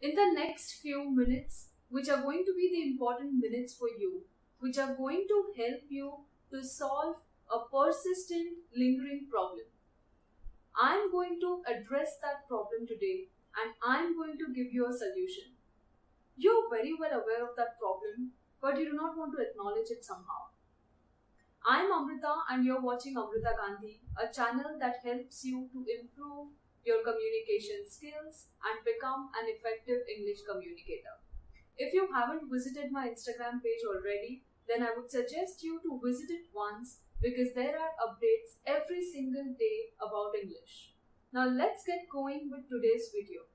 In the next few minutes, which are going to be the important minutes for you, which are going to help you to solve a persistent, lingering problem. I'm going to address that problem today and I'm going to give you a solution. You're very well aware of that problem, but you do not want to acknowledge it somehow. I'm Amrita and you're watching Amrita.r.gandhi, a channel that helps you to improve your communication skills and become an effective English communicator. If you haven't visited my Instagram page already, then I would suggest you to visit it once because there are updates every single day about English. Now let's get going with today's video.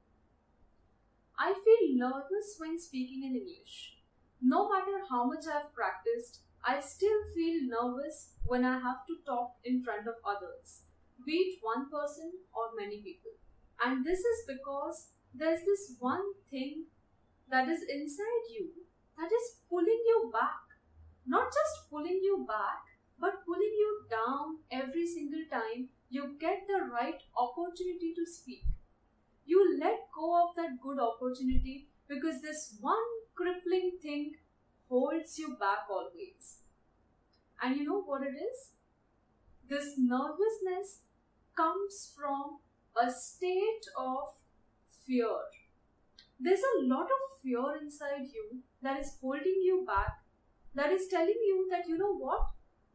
I feel nervous when speaking in English. No matter how much I've practiced, I still feel nervous when I have to talk in front of others, be it one person or many people. And this is because there's this one thing that is inside you that is pulling you back. Not just pulling you back, but pulling you down every single time you get the right opportunity to speak. You let go of that good opportunity because this one crippling thing holds you back always. And you know what it is? This nervousness comes from a state of fear. There's a lot of fear inside you that is holding you back, that is telling you that you know what?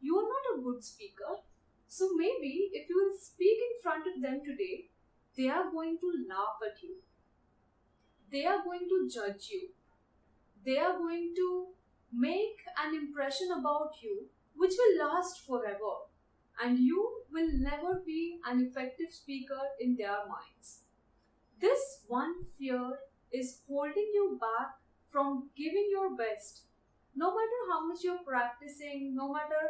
You are not a good speaker. So maybe if you will speak in front of them today, they are going to laugh at you. They are going to judge you. They are going to make an impression about you which will last forever. And you will never be an effective speaker in their minds. This one fear is holding you back from giving your best. No matter how much you're practicing, no matter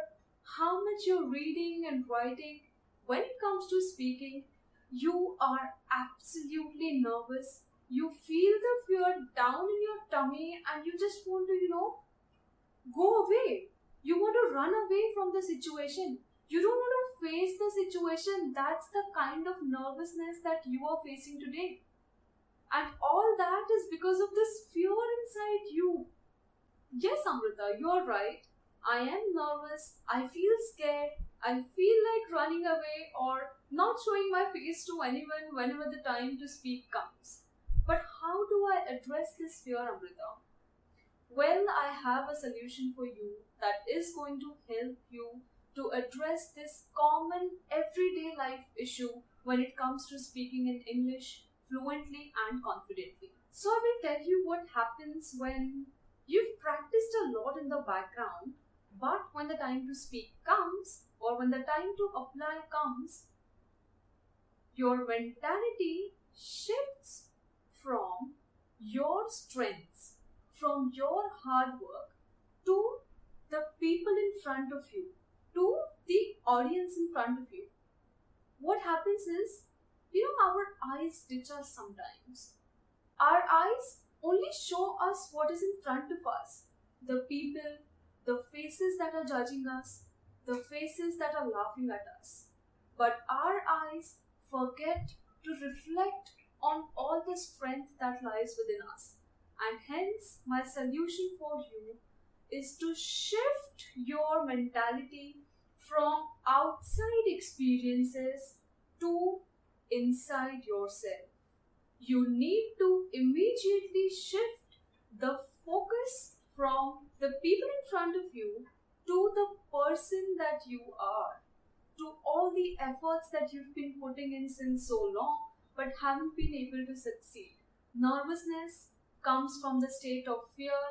how much you're reading and writing, when it comes to speaking, you are absolutely nervous. You feel the fear down in your tummy and you just want to, go away. You want to run away from the situation. You don't want to face the situation. That's the kind of nervousness that you are facing today. And all that is because of this fear inside you. Yes, Amrita, you're right. I am nervous. I feel scared. I feel like running away or not showing my face to anyone whenever the time to speak comes. But how do I address this fear, Amrita? Well, I have a solution for you that is going to help you to address this common everyday life issue when it comes to speaking in English fluently and confidently. So I will tell you what happens when you've practiced a lot in the background, but when the time to speak comes or when the time to apply comes, your mentality shifts from your strengths, from your hard work to the people in front of you, to the audience in front of you. What happens is, our eyes ditch us sometimes. Our eyes only show us what is in front of us. The people, the faces that are judging us, the faces that are laughing at us. But our eyes forget to reflect on all the strength that lies within us. And hence, my solution for you is to shift your mentality from outside experiences to inside yourself. You need to immediately shift the focus from the people in front of you to the person that you are, to all the efforts that you've been putting in since so long but haven't been able to succeed. Nervousness comes from the state of fear,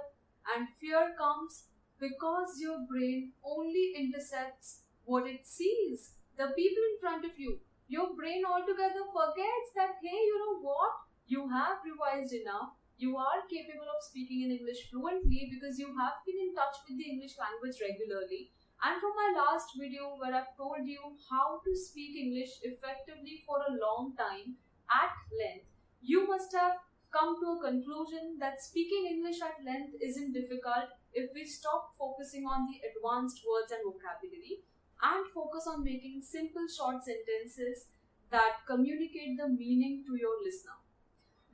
and fear comes because your brain only intercepts what it sees, the people in front of you. Your brain altogether forgets that, hey, you know what? You have revised enough. You are capable of speaking in English fluently because you have been in touch with the English language regularly. And from my last video where I've told you how to speak English effectively for a long time at length, you must have come to a conclusion that speaking English at length isn't difficult if we stop focusing on the advanced words and vocabulary and focus on making simple short sentences that communicate the meaning to your listener.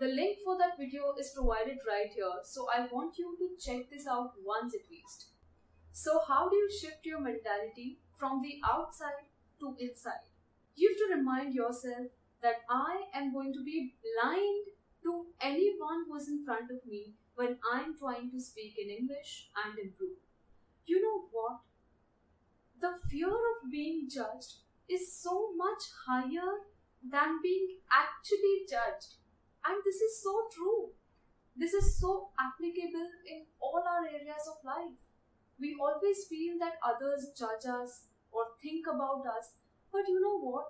The link for that video is provided right here, so I want you to check this out once at least. So how do you shift your mentality from the outside to inside? You have to remind yourself that I am going to be blind to anyone who's in front of me when I'm trying to speak in English and improve. You know what? The fear of being judged is so much higher than being actually judged. And this is so true. This is so applicable in all our areas of life. We always feel that others judge us or think about us, but you know what?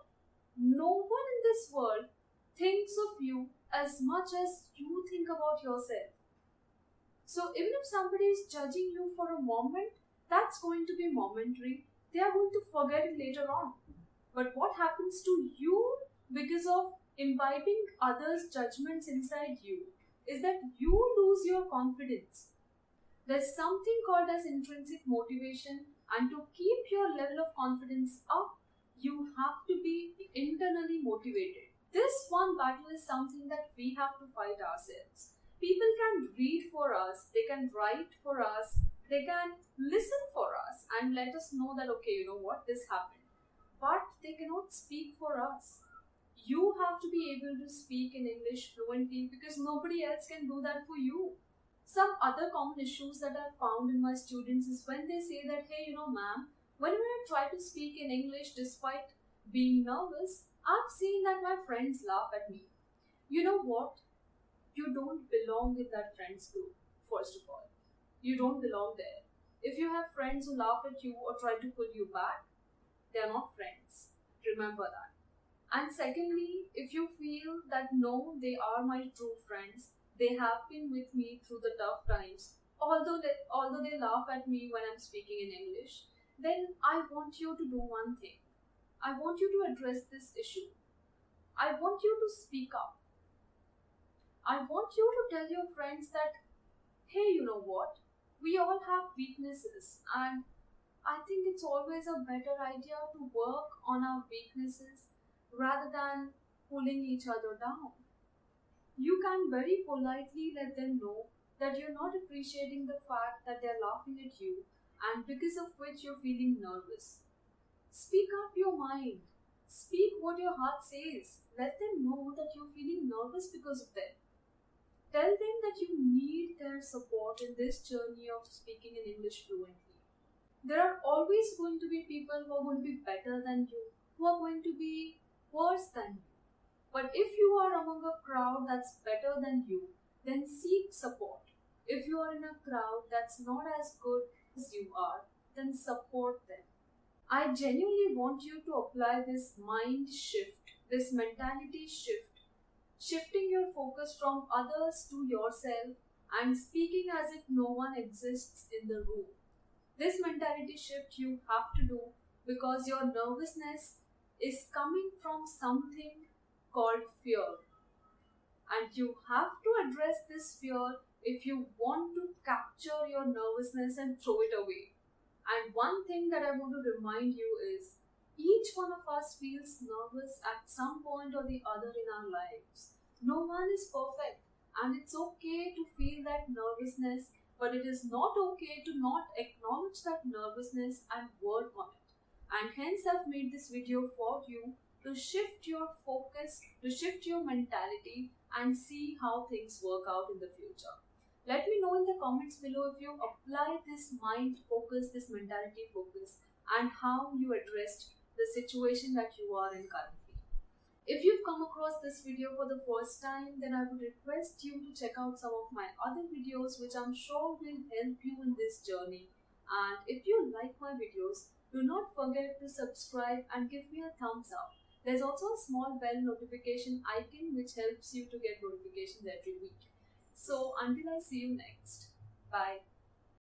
No one in this world thinks of you as much as you think about yourself. So even if somebody is judging you for a moment, that's going to be momentary. They are going to forget it later on. But what happens to you because of imbibing others' judgments inside you is that you lose your confidence. There's something called as intrinsic motivation, and to keep your level of confidence up, you have to be internally motivated. This one battle is something that we have to fight ourselves. People can read for us, they can write for us, they can listen for us and let us know that, okay, you know what, this happened. But they cannot speak for us. You have to be able to speak in English fluently because nobody else can do that for you. Some other common issues that I've found in my students is when they say that, hey, you know, ma'am, whenever I try to speak in English despite being nervous, I've seen that my friends laugh at me. You know what? You don't belong in that friends group, first of all. You don't belong there. If you have friends who laugh at you or try to pull you back, they are not friends. Remember that. And secondly, if you feel that no, they are my true friends, they have been with me through the tough times, although they laugh at me when I'm speaking in English, then I want you to do one thing. I want you to address this issue. I want you to speak up. I want you to tell your friends that, hey, you know what? We all have weaknesses, and I think it's always a better idea to work on our weaknesses rather than pulling each other down. You can very politely let them know that you're not appreciating the fact that they're laughing at you and because of which you're feeling nervous. Speak up your mind. Speak what your heart says. Let them know that you're feeling nervous because of them. Tell them that you need their support in this journey of speaking in English fluently. There are always going to be people who are going to be better than you, who are going to be worse than you. But if you are among a crowd that's better than you, then seek support. If you are in a crowd that's not as good as you are, then support them. I genuinely want you to apply this mind shift, this mentality shift, shifting your focus from others to yourself and speaking as if no one exists in the room. This mentality shift you have to do because your nervousness is coming from something called fear. And you have to address this fear if you want to capture your nervousness and throw it away. And one thing that I want to remind you is each one of us feels nervous at some point or the other in our lives. No one is perfect, and it's okay to feel that nervousness, but it is not okay to not acknowledge that nervousness and work on it. And hence I've made this video for you to shift your focus, to shift your mentality and see how things work out in the future. Let me know in the comments below if you apply this mind focus, this mentality focus, and how you addressed the situation that you are in currently. If you've come across this video for the first time, then I would request you to check out some of my other videos which I'm sure will help you in this journey. And if you like my videos, do not forget to subscribe and give me a thumbs up. There's also a small bell notification icon which helps you to get notifications every week. So until I see you next, bye.